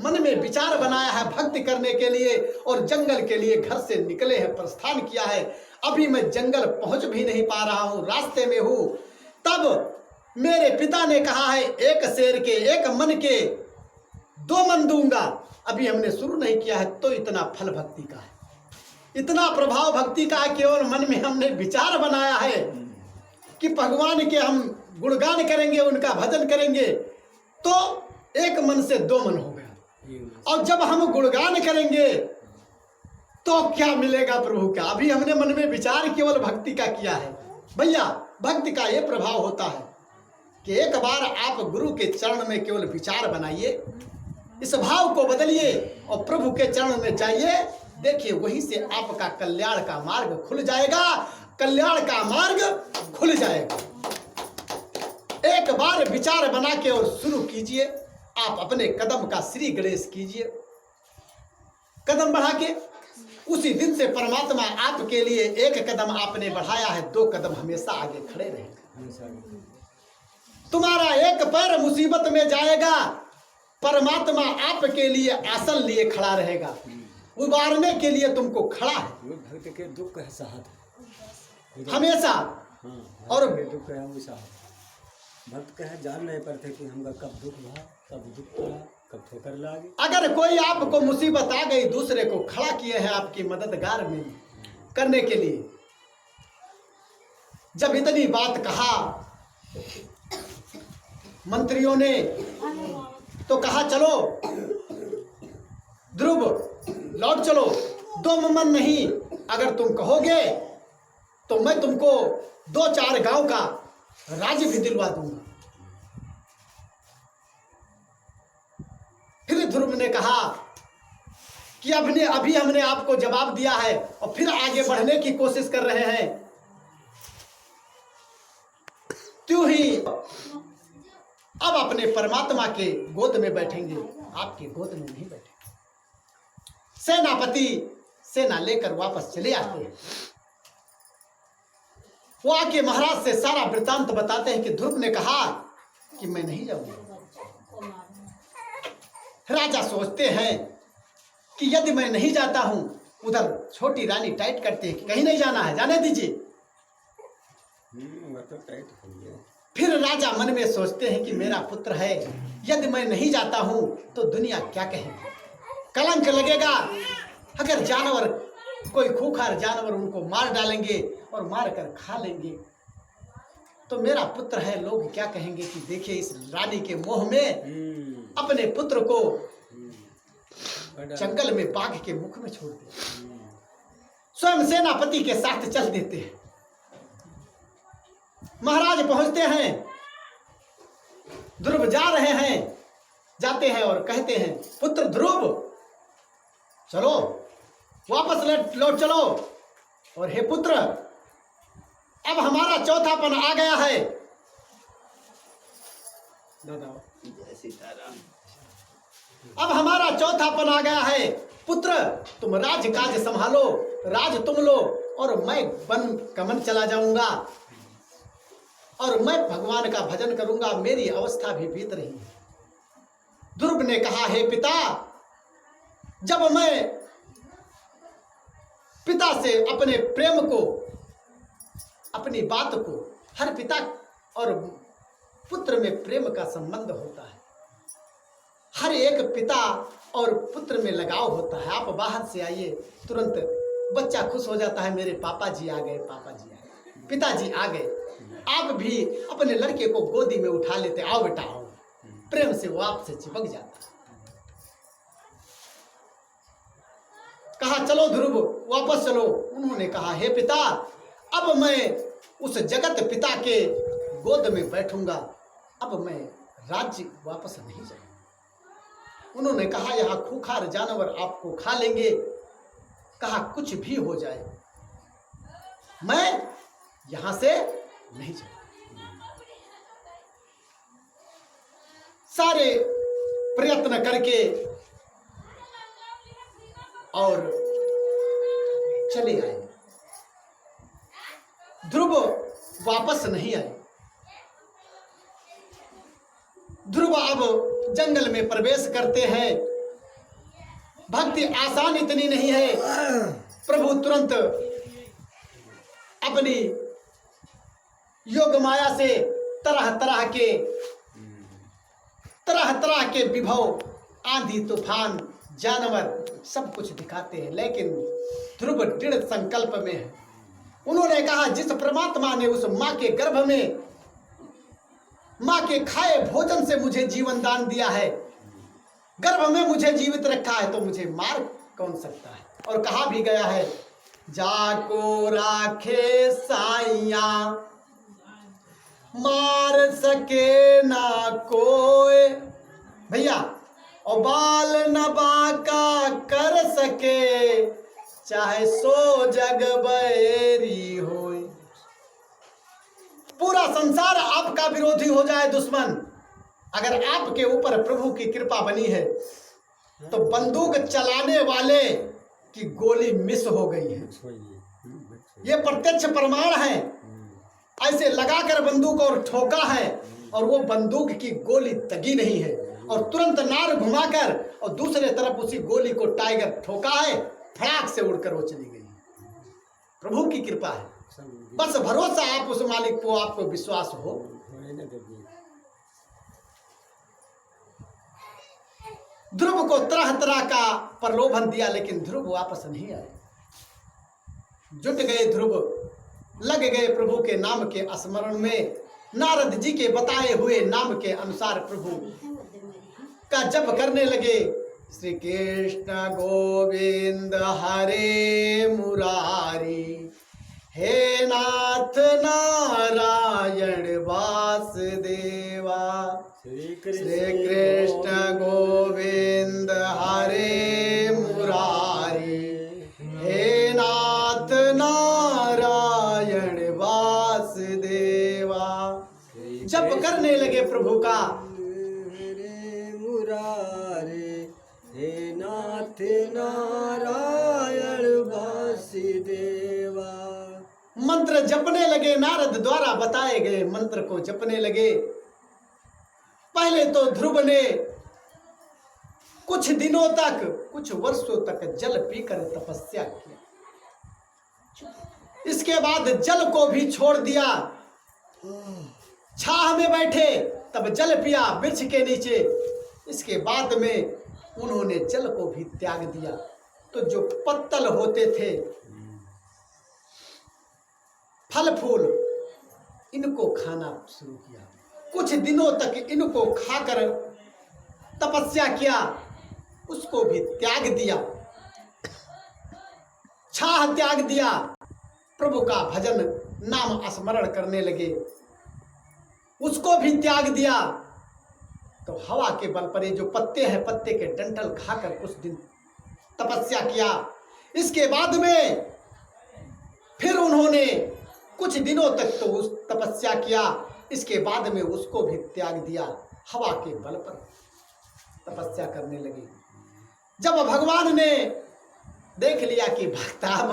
मन में विचार बनाया है भक्ति करने के लिए और जंगल के लिए घर से निकले हैं, प्रस्थान किया है। अभी मैं जंगल पहुंच भी नहीं पा रहा हूं, रास्ते में हूं। तब मेरे पिता ने कहा है एक शेर के एक मन के 2 मन दूंगा। अभी हमने शुरू नहीं किया है तो इतना फल भक्ति का है, इतना प्रभाव भक्ति का है। केवल मन में हमने विचार बनाया है कि भगवान के हम गुणगान करेंगे, उनका भजन करेंगे, तो एक मन से 2 मन हो गया। और जब हम गुणगान करेंगे तो क्या मिलेगा प्रभु का। अभी हमने मन में विचार केवल भक्ति का किया है। भैया भक्ति का ये प्रभाव होता है कि एक बार आप गुरु के चरण में केवल विचार बनाइए, इस भाव को बदलिए और प्रभु के चरण में जाइए। देखिए वहीं से आपका कल्याण का मार्ग खुल जाएगा, कल्याण का मार्ग खुल जाएगा। एक बार विचार बना के और शुरू कीजिए। आप अपने कदम का श्री गणेश कीजिए, कदम बढ़ा के। उसी दिन से परमात्मा आपके लिए एक कदम आपने बढ़ाया है, 2 कदम हमेशा आगे खड़े रहेंगे। तुम्हारा एक पैर मुसीबत में जाएगा, परमात्मा आपके लिए आसन लिए खड़ा रहेगा, उबारने के लिए तुमको खड़ा है। भक्त के दुख है साथ हमेशा। और दुख है वो साथ भक्त कहे जान नहीं पाते कि हमका कब दुख भा, कब दुख पड़ा, कब ठोकर लागे। अगर कोई आपको मुसीबत आ गई, दूसरे को खड़ा किए हैं आपकी मददगार में करने के लिए। जब इतनी बात कहा मंत्रियों ने तो कहा चलो ध्रुव लौट चलो, 2 मन नहीं, अगर तुम कहोगे तो मैं तुमको 2-4 गांव का राज्य भी दिलवा दूंगा। फिर ध्रुव ने कहा कि अभी हमने आपको जवाब दिया है और फिर आगे बढ़ने की कोशिश कर रहे हैं, क्यों ही अब अपने परमात्मा के गोद में बैठेंगे, आपके गोद में नहीं बैठेंगे। सेनापति सेना लेकर वापस चले आते हैं। वो आके महाराज से सारा वृत्तांत बताते हैं कि ध्रुव ने कहा कि मैं नहीं जाऊंगा। राजा सोचते हैं कि यदि मैं नहीं जाता हूं, उधर छोटी रानी टाइट करते हैं कि कहीं नहीं जाना है, जाने दीजिए। तो टाइट हो गया। फिर राजा मन में सोचते हैं कि मेरा पुत्र है, यदि मैं नहीं जाता हूं तो दुनिया क्या कहेगी, कलंक लगेगा। अगर जानवर, कोई खूंखार जानवर उनको मार डालेंगे और मार कर खा लेंगे तो मेरा पुत्र है, लोग क्या कहेंगे कि देखिए इस रानी के मोह में अपने पुत्र को जंगल में बाघ के मुख में छोड़ दे। स्वयं सेनापति के साथ चल देते हैं। महाराज पहुंचते हैं, ध्रुव जा रहे हैं, जाते हैं और कहते हैं पुत्र ध्रुव चलो वापस लौट चलो। और हे पुत्र अब हमारा चौथापन आ गया है। अब हमारा चौथापन आ गया है, पुत्र तुम राज काज संभालो, राज तुम लो और मैं वन कमन चला जाऊंगा और मैं भगवान का भजन करूंगा। मेरी अवस्था भी बीत रही है। ध्रुव ने कहा हे पिता, जब मैं पिता से अपने प्रेम को, अपनी बात को, हर पिता और पुत्र में प्रेम का संबंध होता है, हर एक पिता और पुत्र में लगाव होता है। आप बाहर से आइए, तुरंत बच्चा खुश हो जाता है, मेरे पापा जी आ गए, पापा जी आ गए, पिताजी आ गए। आप भी अपने लड़के को गोदी में उठा लेते, आओ बेटा आओ, प्रेम से वो आपसे चिपक जाता है। कहा चलो ध्रुव वापस चलो। उन्होंने कहा हे पिता, अब मैं उस जगत पिता के गोद में बैठूंगा, अब मैं राज्य वापस नहीं जाऊंगा। उन्होंने कहा यहाँ खूंखार जानवर आपको खा लेंगे। कहा कुछ भी हो जाए मैं यहां से नहीं जाऊंगा। सारे प्रयत्न करके और चले आए। ध्रुव वापस नहीं आए। ध्रुव अब जंगल में प्रवेश करते हैं भक्ति आसान इतनी नहीं है। प्रभु तुरंत अपनी योग माया से तरह तरह के विभव, आंधी तूफान, जानवर सब कुछ दिखाते हैं, लेकिन ध्रुव दृढ़ संकल्प में है। उन्होंने कहा, जिस परमात्मा ने उस माँ के गर्भ में माँ के खाए भोजन से मुझे जीवन दान दिया है, गर्भ में मुझे जीवित रखा है, तो मुझे मार कौन सकता है। और कहा भी गया है, जाको राखे साइया मार सके ना कोई। भैया, और बाल न बाका कर सके, चाहे सो जग बैरी होए। पूरा संसार आपका विरोधी हो जाए, दुश्मन, अगर आपके ऊपर प्रभु की कृपा बनी है तो बंदूक चलाने वाले की गोली मिस हो गई है। ये प्रत्यक्ष प्रमाण है। ऐसे लगाकर बंदूक और ठोका है और वो बंदूक की गोली दगी नहीं है, और तुरंत नार घुमाकर और दूसरे तरफ उसी गोली को टाइगर ठोका है, फड़ाक से उड़कर वो चली गई। प्रभु की कृपा है, बस भरोसा आप उस मालिक को, आपको विश्वास हो। ध्रुव को तरह तरह का प्रलोभन दिया, लेकिन ध्रुव वापस नहीं आए। जुट गए ध्रुव, लग गए प्रभु के नाम के स्मरण में। नारद जी के बताए हुए नाम के अनुसार प्रभु का जप करने लगे। श्री कृष्ण गोविंद हरे मुरारी, हे नाथ नारायण वासुदेवा। श्री कृष्ण गोविंद हरे मुरारी, हे नाथ नारायण वासुदेवा। जप करने लगे प्रभु का, हरे मुरारे, हे नाथ नारायण वासुदेवा। मंत्र जपने लगे, नारद द्वारा बताए गए मंत्र को जपने लगे। पहले तो ध्रुव ने कुछ दिनों तक, कुछ वर्षों तक जल पीकर तपस्या किया। इसके बाद जल को भी छोड़ दिया। छाह में बैठे तब जल पिया वृक्ष के नीचे। इसके बाद में उन्होंने जल को भी त्याग दिया। तो जो पत्तल होते थे, फल फूल, इनको खाना शुरू किया। कुछ दिनों तक इनको खाकर तपस्या किया, उसको भी त्याग दिया। छाह त्याग दिया, प्रभु का भजन नाम स्मरण करने लगे, उसको भी त्याग दिया। तो हवा के बल पर जो पत्ते हैं, पत्ते के डंठल खाकर कुछ दिन तपस्या किया। इसके बाद में फिर उन्होंने कुछ दिनों तक तो उस तपस्या किया। इसके बाद में उसको भी त्याग दिया, हवा के बल पर तपस्या करने लगे। जब भगवान ने देख लिया कि भक्ताब,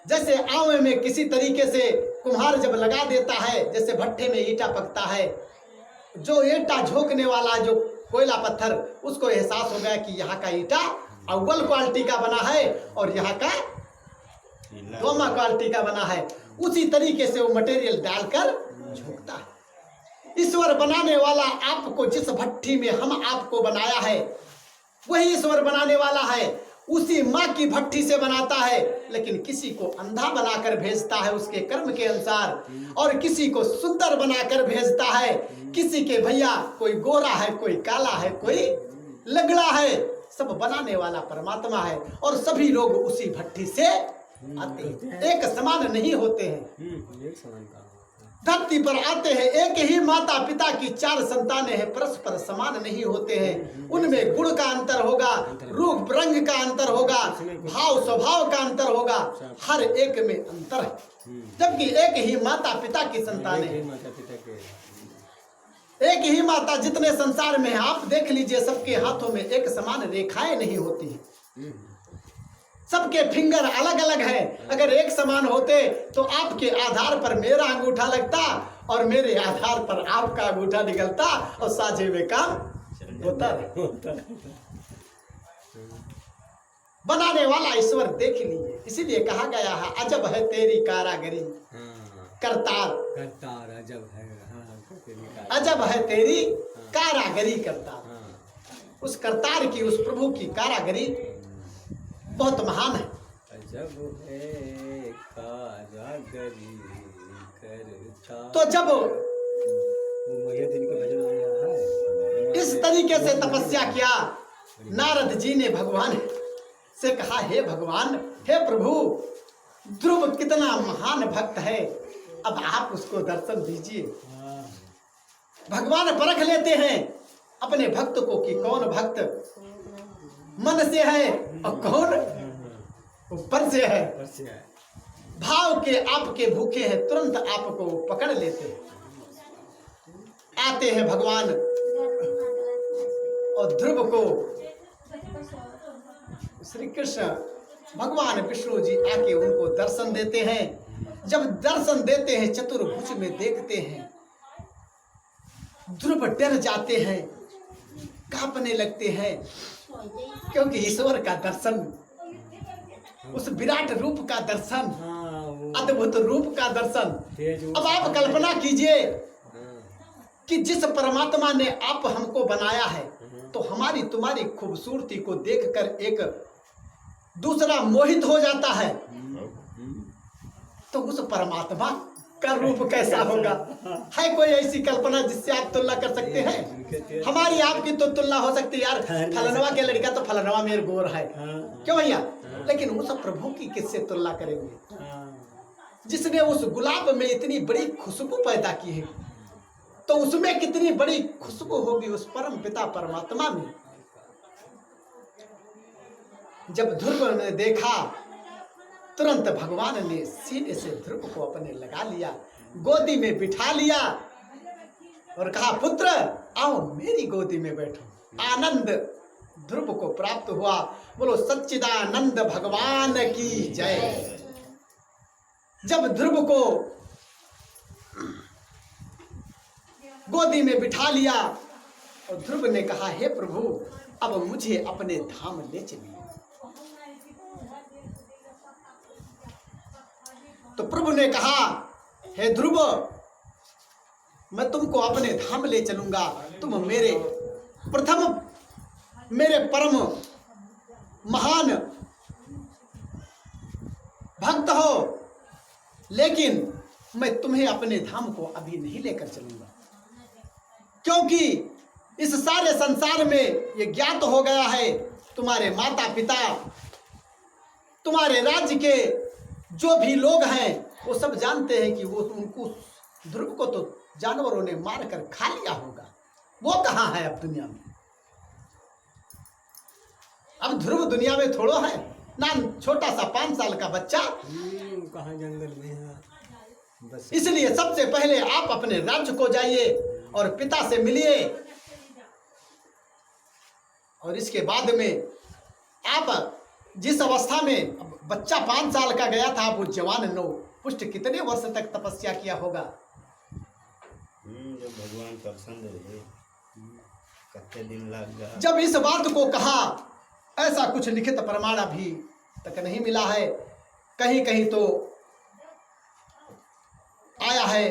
जैसे आंव में किसी तरीके से कुम्हार जब लगा देता है, जैसे भट्ठे में ईंटा पकता है, जो ईंटा झोंकने वाला जो कोयला पत्थर, उसको एहसास हो गया कि यहाँ का ईंटा अव्वल क्वालिटी का बना है और यहाँ का दोमा क्वालिटी का बना है। उसी तरीके से वो मटेरियल डालकर झोंकता है। ईश्वर बनाने वाला आपको जिस भट्टी में हम आपको बनाया है, वही ईश्वर बनाने वाला है। उसी माँ की भट्टी से बनाता है, लेकिन किसी को अंधा बनाकर भेजता है उसके कर्म के अनुसार, और किसी को सुंदर बनाकर भेजता है। किसी के भैया कोई गोरा है, कोई काला है, कोई लगड़ा है, सब बनाने वाला परमात्मा है। और सभी लोग उसी भट्टी से आते हैं, एक समान नहीं होते हैं। धरती पर आते हैं, एक ही माता पिता की 4 संतानें हैं, परस्पर समान नहीं होते हैं। उनमें गुण का अंतर होगा, रूप रंग का अंतर होगा, भाव स्वभाव का अंतर होगा, हर एक में अंतर है। जबकि एक ही माता पिता की संतानें हैं, एक ही माता जितने संसार में है। आप देख लीजिए, सबके हाथों में एक समान रेखाएं नहीं होती हैं, सबके फिंगर अलग अलग हैं। अगर एक समान होते तो आपके आधार पर मेरा अंगूठा लगता और मेरे आधार पर आपका अंगूठा निकलता और साझे में काम होता। बनाने वाला ईश्वर देख लीजिए। इसीलिए कहा गया है अजब है तेरी कारागरी करतार, करतार अजब है। हाँ, तेरी अजब है तेरी कारागरी करतार। उस करतार की, उस प्रभु की कारागरी बहुत महान है। अजब है कारागरी करतार। तो जब वो मुहियुद्दीन के भजन में है, इस तरीके से तपस्या किया, नारद जी ने भगवान से कहा, हे भगवान, हे प्रभु, ध्रुव कितना महान भक्त है, अब आप उसको दर्शन दीजिए। भगवान परख लेते हैं अपने भक्त को कि कौन भक्त मन से है और कौन ऊपर से है। भाव के आपके भूखे हैं, तुरंत आपको पकड़ लेते हैं। आते हैं भगवान और ध्रुव को श्री कृष्ण भगवान विष्णु जी आके उनको दर्शन देते हैं। जब दर्शन देते हैं, चतुर्भुज में देखते हैं, ध्रुव डर जाते हैं, कांपने लगते हैं, क्योंकि ईश्वर का दर्शन, उस विराट रूप का दर्शन, अद्भुत रूप का दर्शन। अब आप कल्पना कीजिए कि जिस परमात्मा ने आप हमको बनाया है, तो हमारी तुम्हारी खूबसूरती को देखकर एक दूसरा मोहित हो जाता है, तो उस परमात्मा का रूप कैसा होगा? है कोई ऐसी कल्पना जिससे आप तुलना कर सकते हैं? हमारी आपकी तो तुलना हो सकती है यार, फलनवा के लड़का तो फलनवा मेरे गोर है, क्यों भैया? लेकिन उस प्रभु की किससे तुलना करेंगे जिसने उस गुलाब में इतनी बड़ी खुशबू पैदा की है? तो उसमें कितनी बड़ी खुशबू होगी उस परम पिता परमात्मा में। जब ध्रुव ने देखा, तुरंत भगवान ने सीने से ध्रुव को अपने लगा लिया, गोदी में बिठा लिया और कहा, पुत्र आओ मेरी गोदी में बैठो। आनंद ध्रुव को प्राप्त हुआ। बोलो सच्चिदानंद भगवान की जय। जब ध्रुव को गोदी में बिठा लिया और ध्रुव ने कहा, हे प्रभु, अब मुझे अपने धाम ले चलिए। तो प्रभु ने कहा, हे ध्रुव, मैं तुमको अपने धाम ले चलूंगा। तुम मेरे प्रथम, मेरे परम महान भक्त हो, लेकिन मैं तुम्हें अपने धाम को अभी नहीं लेकर चलूंगा, क्योंकि इस सारे संसार में ये ज्ञात हो गया है, तुम्हारे माता पिता, तुम्हारे राज्य के जो भी लोग हैं, वो सब जानते हैं कि वो उनको, ध्रुव को तो जानवरों ने मार कर खा लिया होगा। वो कहाँ है अब दुनिया में? अब ध्रुव दुनिया में थोड़ो है ना, छोटा सा 5 साल का बच्चा कहाँ जंगल में है बस। इसलिए सबसे पहले आप अपने राज्य को जाइए और पिता से मिलिए, और इसके बाद में आप जिस अवस्था में बच्चा 5 साल का गया था, वो जवान 9 पुष्ट कितने वर्ष तक तपस्या किया होगा? जब भगवान पसंद रहे कितने दिन लग गया। जब इस बात को कहा, ऐसा कुछ लिखित प्रमाण अभी तक नहीं मिला है। कहीं कहीं तो आया है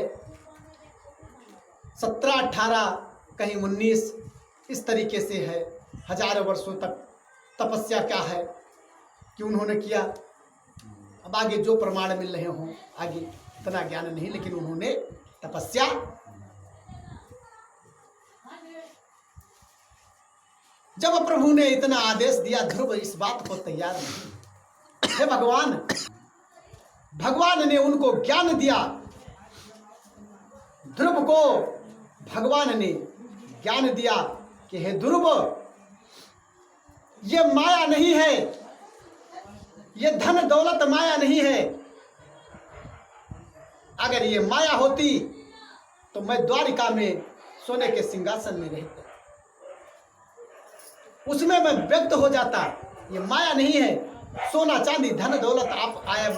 17, 18, कहीं 19, इस तरीके से है। हजारों वर्षों तक तपस्या क्या है कि उन्होंने किया। अब आगे जो प्रमाण मिल रहे हों, आगे इतना ज्ञान नहीं, लेकिन उन्होंने तपस्या। जब प्रभु ने इतना आदेश दिया, ध्रुव इस बात को तैयार नहीं। हे भगवान, भगवान ने उनको ज्ञान दिया, ध्रुव को भगवान ने ज्ञान दिया कि हे ध्रुव, ये माया नहीं है, ये धन दौलत माया नहीं है। अगर ये माया होती तो मैं द्वारिका में सोने के सिंहासन में रहता, उसमें मैं व्यक्त हो जाता। ये माया नहीं है, सोना चांदी धन दौलत आप आया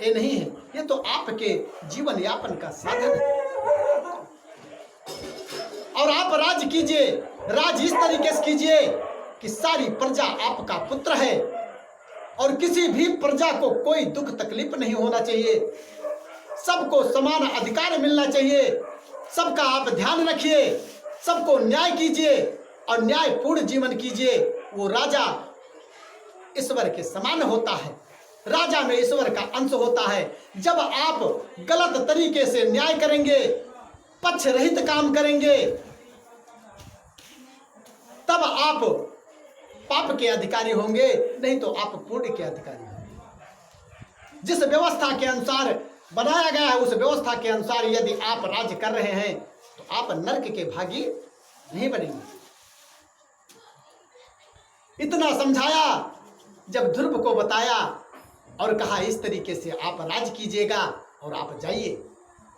ये नहीं है, ये तो आपके जीवन यापन का साधन है। और आप राज कीजिए, राज इस तरीके से कीजिए कि सारी प्रजा आपका पुत्र है और किसी भी प्रजा को कोई दुख तकलीफ नहीं होना चाहिए, सबको समान अधिकार मिलना चाहिए, सबका आप ध्यान रखिए, सबको न्याय कीजिए और न्यायपूर्ण जीवन कीजिए। वो राजा ईश्वर के समान होता है, राजा में ईश्वर का अंश होता है। जब आप गलत तरीके से न्याय करेंगे, पक्ष रहित काम करेंगे, तब आप पाप के अधिकारी होंगे, नहीं तो आप पुण्य के अधिकारी होंगे। जिस व्यवस्था के अनुसार बनाया गया है उस व्यवस्था के अनुसार यदि आप राज्य कर रहे हैं तो आप नरक के भागी नहीं बनेंगे। इतना समझाया, जब ध्रुव को बताया और कहा इस तरीके से आप राज कीजिएगा और आप जाइए।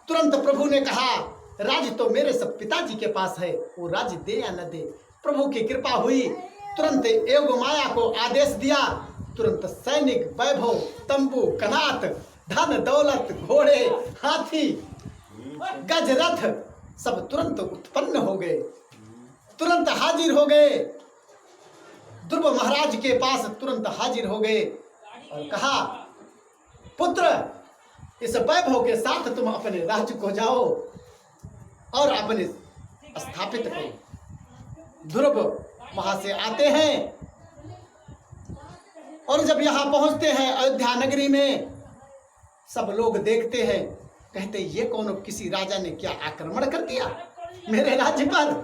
तुरंत प्रभु ने कहा राज तो मेरे सब पिताजी के पास है, वो राज दे या न दे। प्रभु की कृपा हुई, तुरंत योग माया को आदेश दिया, तुरंत सैनिक, वैभव, तंबू, कनात, धन दौलत, घोड़े, हाथी, गजरथ सब तुरंत उत्पन्न हो गए, तुरंत हाजिर हो गए। ध्रुव महाराज के पास तुरंत हाजिर हो गए और कहा पुत्र, इस वैभव के साथ तुम अपने राज्य को जाओ और अपने स्थापित करो। ध्रुव वहां से आते हैं और जब यहां पहुंचते हैं अयोध्या नगरी में, सब लोग देखते हैं, कहते ये कौन, किसी राजा ने क्या आक्रमण कर दिया मेरे राज्य पर।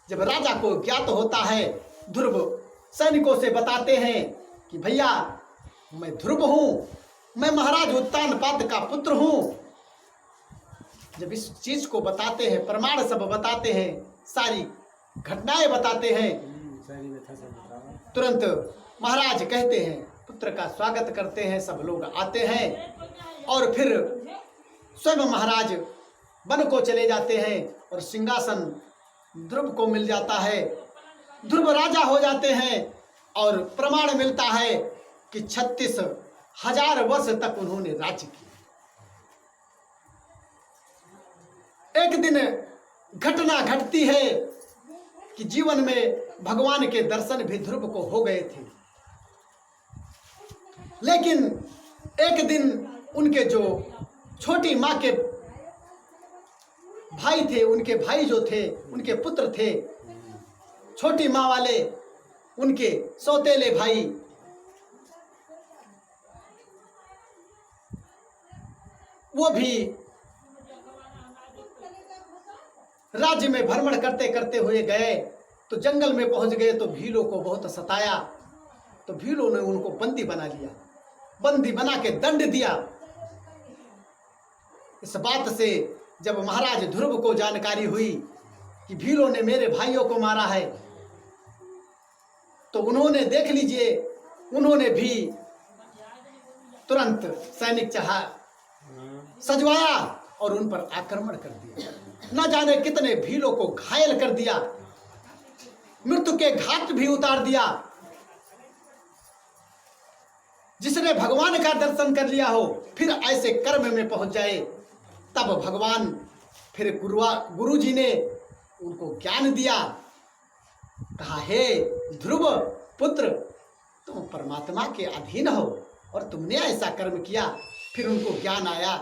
जब राजा को ज्ञात होता है, ध्रुव सैनिकों से बताते हैं कि भैया मैं ध्रुव हूं, मैं महाराज उत्तानपाद का पुत्र हूं। जब इस चीज को बताते हैं, प्रमाण सब बताते हैं, सारी घटनाएं बताते हैं, तुरंत महाराज कहते हैं, पुत्र का स्वागत करते हैं, सब लोग आते हैं और फिर स्वयं महाराज वन को चले जाते हैं और सिंहासन ध्रुव को मिल जाता है। ध्रुव राजा हो जाते हैं और प्रमाण मिलता है कि 36,000 वर्ष तक उन्होंने राज्य किया। एक दिन घटना घटती है कि जीवन में भगवान के दर्शन भी ध्रुव को हो गए थे, लेकिन एक दिन उनके जो छोटी माँ के भाई थे, उनके भाई जो थे, उनके पुत्र थे, छोटी माँ वाले, उनके सौतेले भाई वो भी राज्य में भ्रमण करते करते हुए गए तो जंगल में पहुंच गए तो भीलों को बहुत सताया, तो भीलों ने उनको बंदी बना लिया, बंदी बना के दंड दिया। इस बात से जब महाराज ध्रुव को जानकारी हुई कि भीलों ने मेरे भाइयों को मारा है, तो उन्होंने, देख लीजिए, उन्होंने भी तुरंत सैनिक सजवाया और उन पर आक्रमण कर दिया। न जाने कितने भीलों को घायल कर दिया, मृत्यु के घाट भी उतार दिया। जिसने भगवान का दर्शन कर लिया हो फिर ऐसे कर्म में पहुंच जाए, तब भगवान फिर गुरु जी ने उनको ज्ञान दिया, कहा हे ध्रुव पुत्र, तुम परमात्मा के अधीन हो और तुमने ऐसा कर्म किया। फिर उनको ज्ञान आया,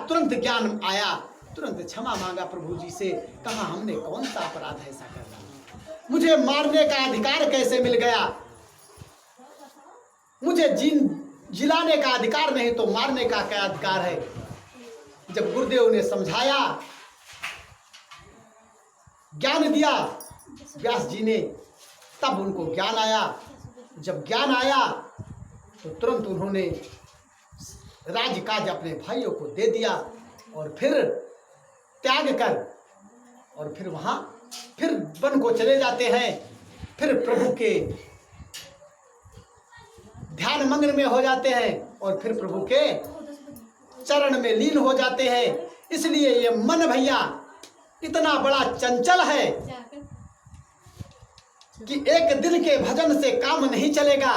तुरंत ज्ञान आया, तुरंत क्षमा मांगा प्रभु जी से, कहा हमने कौन सा अपराध ऐसा कर रहा, मुझे मारने का अधिकार कैसे मिल गया, मुझे जिलाने का अधिकार नहीं तो मारने का क्या अधिकार है। जब गुरुदेव ने समझाया, ज्ञान दिया व्यास जी ने, तब उनको ज्ञान आया। जब ज्ञान आया तो तुरंत उन्होंने राजकाज अपने भाइयों को दे दिया और फिर त्याग कर और फिर वहां फिर वन को चले जाते हैं। फिर प्रभु के ध्यान मग्न में हो जाते हैं और फिर प्रभु के चरण में लीन हो जाते हैं। इसलिए ये मन भैया इतना बड़ा चंचल है कि एक दिन के भजन से काम नहीं चलेगा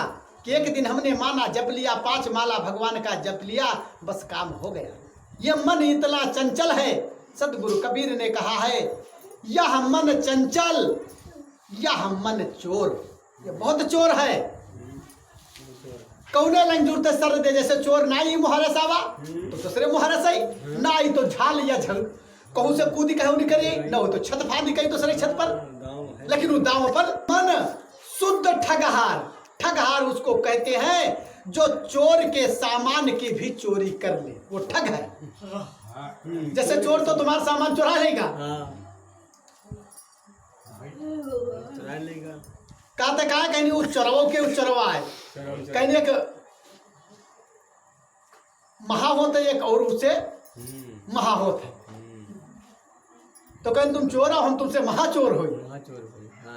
कि एक दिन हमने माला जप लिया, 5 माला भगवान का जप लिया, बस काम हो गया। ये मन इतना चंचल है। सदगुरु कबीर ने कहा है यह मन चंचल, यह मन चोर। ये बहुत चोर है। कौने लंग जुड़ते सर दे, जैसे चोर नाई मुहरस आवा तो दूसरे मुहरस आई, नाई तो झाल या झल कहूँ से कूदी कहूँ नहीं करे, न हो तो छत फादी कहीं दूसरे छत पर, लेकिन वो दांव पर। मन शुद्ध ठगहार, ठगहार उसको कहते हैं जो चोर के सामान की भी चोरी कर ले, वो ठग है। जैसे चोर तो तुम्हारा सामान चुरा लेगा, चुरा लेगा। कहते कहा कहीं उस चोरवों के उस चोरवा है, कहीं एक महा होता है, एक और उससे महा होता है। तो कहीं तुम चोर हो, हम तुमसे महाचोर हो।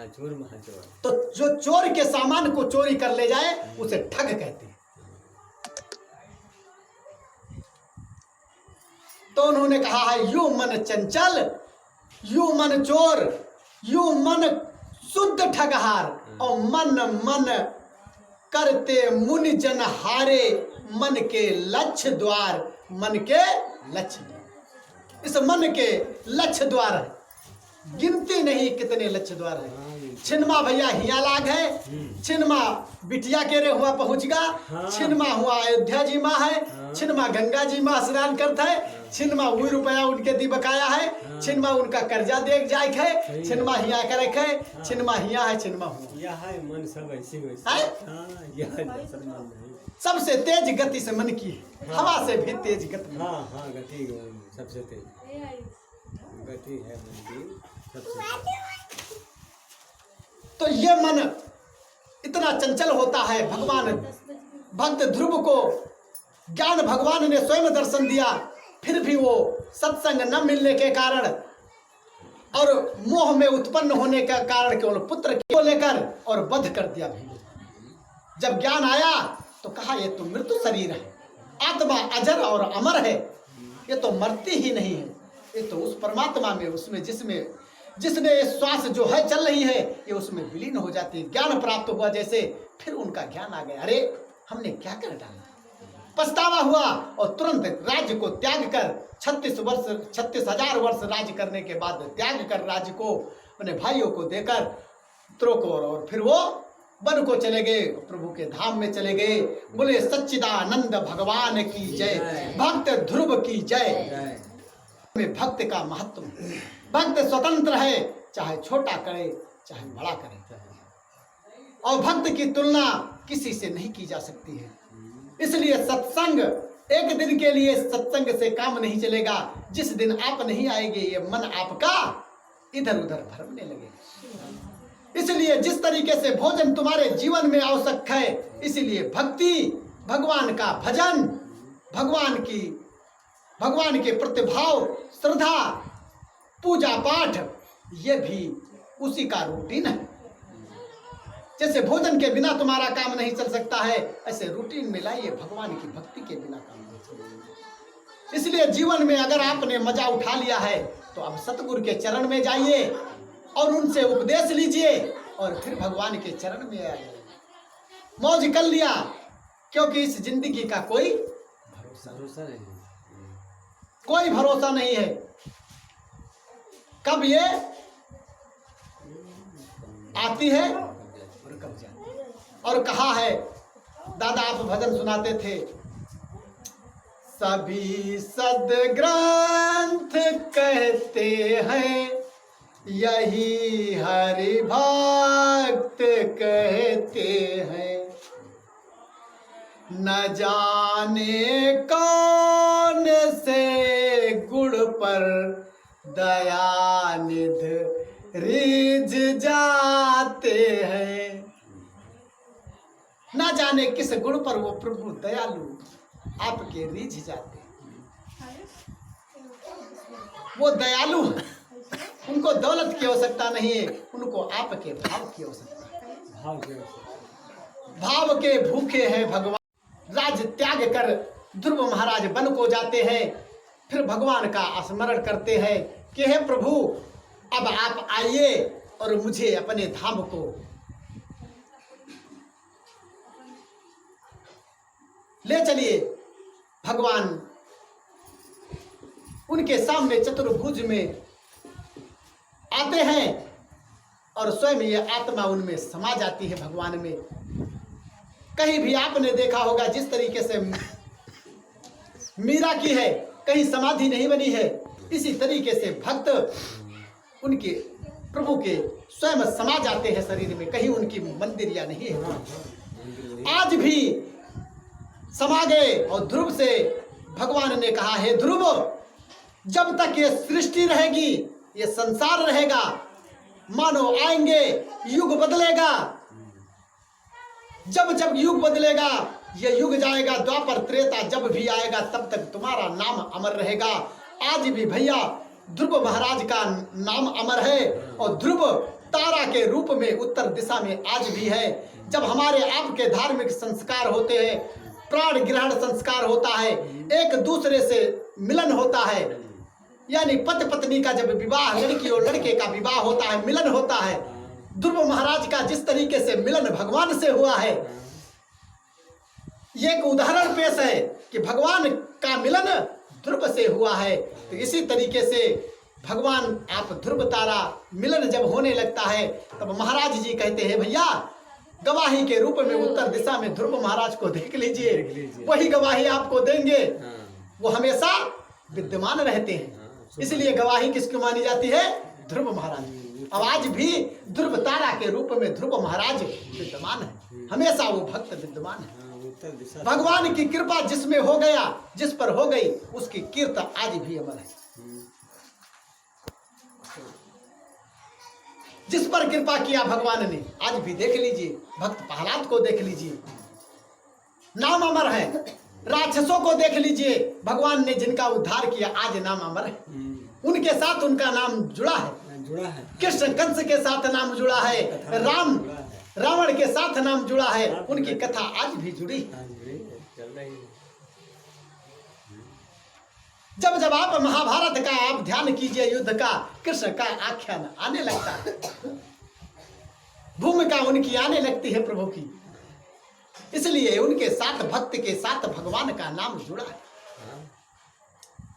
चोर महाचोर। तो जो चोर के सामान को चोरी कर ले जाए उसे ठग कहते हैं। तो उन्होंने कहा है यू मन चंचल, यू मन चोर, यू मन शुद्ध ठगहार, और मन मन करते मुनि जन हारे, मन के लक्ष्य द्वार, मन के लक्ष्य। इस मन के लक्ष्य द्वार है, गिनती नहीं कितने लक्ष्य द्वार है। छिनमा भैया हिया लाग है, छिनमा बिटिया के रे हुआ पहुंचगा, छिनमा हुआ अयोध्या जी माँ है, छिनमा गंगा जी माँ स्नान करता है, छिनमा वही रुपया उनके दी बकाया है, छिनमा उनका कर्जा देख जाए है, छिनमा हिया करे है, छिनमा हिया है, छिनमा हुआ यह है मन सब ऐसी वैसी है? यह सब मन नहीं। सबसे तेज गति से मन की है, हवा से भी तेज गति। गति सबसे तेज गति है मन की सबसे। तो ये मन इतना चंचल होता है। भगवान भक्त ध्रुव को ज्ञान भगवान ने स्वयं दर्शन दिया, फिर भी वो सत्संग न मिलने के कारण और मोह में उत्पन्न होने का कारण केवल पुत्र को लेकर और वध कर दिया। जब ज्ञान आया तो कहा ये तो मृत्यु शरीर है, आत्मा अजर और अमर है, ये तो मरती ही नहीं है, ये तो उस परमात्मा में, उसमें जिसने श्वास जो है चल रही है, ये उसमें विलीन हो जाती है। ज्ञान प्राप्त हुआ जैसे, फिर उनका ज्ञान आ गया, अरे हमने क्या कर डाला। पछतावा हुआ और तुरंत राज्य को त्याग कर 36,000 वर्ष राज्य करने के बाद त्याग कर राज्य को अपने भाइयों को देकर त्रोकोर, और फिर वो वन को चले गए, प्रभु के धाम में चले गए। बोले सच्चिदानंद भगवान की जय, भक्त ध्रुव की जय। में भक्त का महत्व, भक्त स्वतंत्र है, चाहे छोटा करे चाहे बड़ा करे, और भक्त की तुलना किसी से नहीं की जा सकती है। इसलिए सत्संग एक दिन के लिए सत्संग से काम नहीं चलेगा। जिस दिन आप नहीं आएंगे ये मन आपका इधर उधर भरमने लगेगा। इसलिए जिस तरीके से भोजन तुम्हारे जीवन में आवश्यक है, इसीलिए भक्ति, भगवान का भजन, भगवान के प्रतिभाव, श्रद्धा, पूजा पाठ, ये भी उसी का रूटीन है। जैसे भोजन के बिना तुम्हारा काम नहीं चल सकता है, ऐसे रूटीन में लाइए भगवान की भक्ति के बिना काम नहीं चलेगा। इसलिए जीवन में अगर आपने मजा उठा लिया है तो अब सतगुरु के चरण में जाइए और उनसे उपदेश लीजिए और फिर भगवान के चरण में आइए। मौज कर लिया, क्योंकि इस जिंदगी का कोई भरोसा नहीं है। कब ये आती है और कब जाती है। और कहा है, दादा आप भजन सुनाते थे, सभी सदग्रंथ कहते हैं यही हरि भक्त कहते हैं, न जाने कौन से गुण पर दयानिध रिझ जाते हैं। न जाने किस गुण पर वो प्रभु दयालु आपके रिझ जाते हैं। वो दयालु हैं, उनको दौलत की आवश्यकता नहीं है, उनको आपके भाव की आवश्यकता है। भाव के भूखे हैं भगवान। राज त्याग कर ध्रुव महाराज वन को जाते हैं, फिर भगवान का स्मरण करते हैं कि हे प्रभु अब आप आइए और मुझे अपने धाम को ले चलिए। भगवान उनके सामने चतुर्भुज में आते हैं और स्वयं ये आत्मा उनमें समा जाती है भगवान में। कहीं भी आपने देखा होगा जिस तरीके से मीरा की है, कहीं समाधि नहीं बनी है, इसी तरीके से भक्त उनके प्रभु के स्वयं समा जाते हैं शरीर में, कहीं उनकी मंदिर या नहीं है। आज भी समा गए और ध्रुव से भगवान ने कहा, हे ध्रुव, जब तक ये सृष्टि रहेगी, ये संसार रहेगा, मानो आएंगे, युग बदलेगा, जब जब युग बदलेगा, ये युग जाएगा, द्वापर त्रेता जब भी आएगा तब तक तुम्हारा नाम अमर रहेगा। आज भी भैया ध्रुव महाराज का नाम अमर है और ध्रुव तारा के रूप में उत्तर दिशा में आज भी है। जब हमारे आपके धार्मिक संस्कार होते हैं, प्राण ग्रहण संस्कार होता है, एक दूसरे से मिलन होता है, यानी पति पत्नी का जब विवाह, लड़की और लड़के का विवाह होता है, मिलन होता है, ध्रुव महाराज का जिस तरीके से मिलन भगवान से हुआ है, ये एक उदाहरण पेश है कि भगवान का मिलन ध्रुव से हुआ है। तो इसी तरीके से भगवान आप ध्रुव तारा मिलन जब होने लगता है तब महाराज जी कहते हैं, भैया गवाही के रूप में उत्तर दिशा में ध्रुव महाराज को देख लीजिए, वही गवाही आपको देंगे, वो हमेशा विद्यमान रहते हैं। इसलिए गवाही किसकी मानी जाती है? ध्रुव महाराज। अब आज भी ध्रुव तारा के रूप में ध्रुव महाराज विद्यमान है, हमेशा वो भक्त विद्यमान है। भगवान की कृपा जिसमें हो गया, जिस पर हो गई, उसकी कीर्ति आज भी अमर है। जिस पर कृपा किया भगवान ने, आज भी देख लीजिए, भक्त प्रहलाद को देख लीजिए, नाम अमर है। राक्षसों को देख लीजिए, भगवान ने जिनका उद्धार किया आज नाम अमर है, उनके साथ उनका नाम जुड़ा है। कृष्ण कंस के साथ नाम जुड़ा है, राम रावण के साथ नाम जुड़ा है, उनकी कथा आज भी जुड़ी है। जब जब आप महाभारत का आप ध्यान कीजिए, युद्ध का, कृष्ण का आख्यान आने लगता है, भूमिका उनकी आने लगती है प्रभु की, इसलिए उनके साथ भक्त के साथ भगवान का नाम जुड़ा है।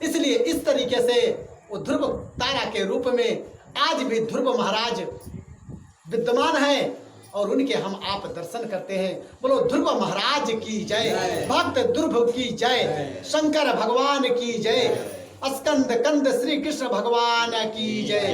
इसलिए इस तरीके से वो ध्रुव तारा के रूप में आज भी ध्रुव महाराज विद्यमान है और उनके हम आप दर्शन करते हैं। बोलो ध्रुव महाराज की जय, भक्त ध्रुव की जय, शंकर भगवान की जय, स्कंद कंद श्री कृष्ण भगवान की जय।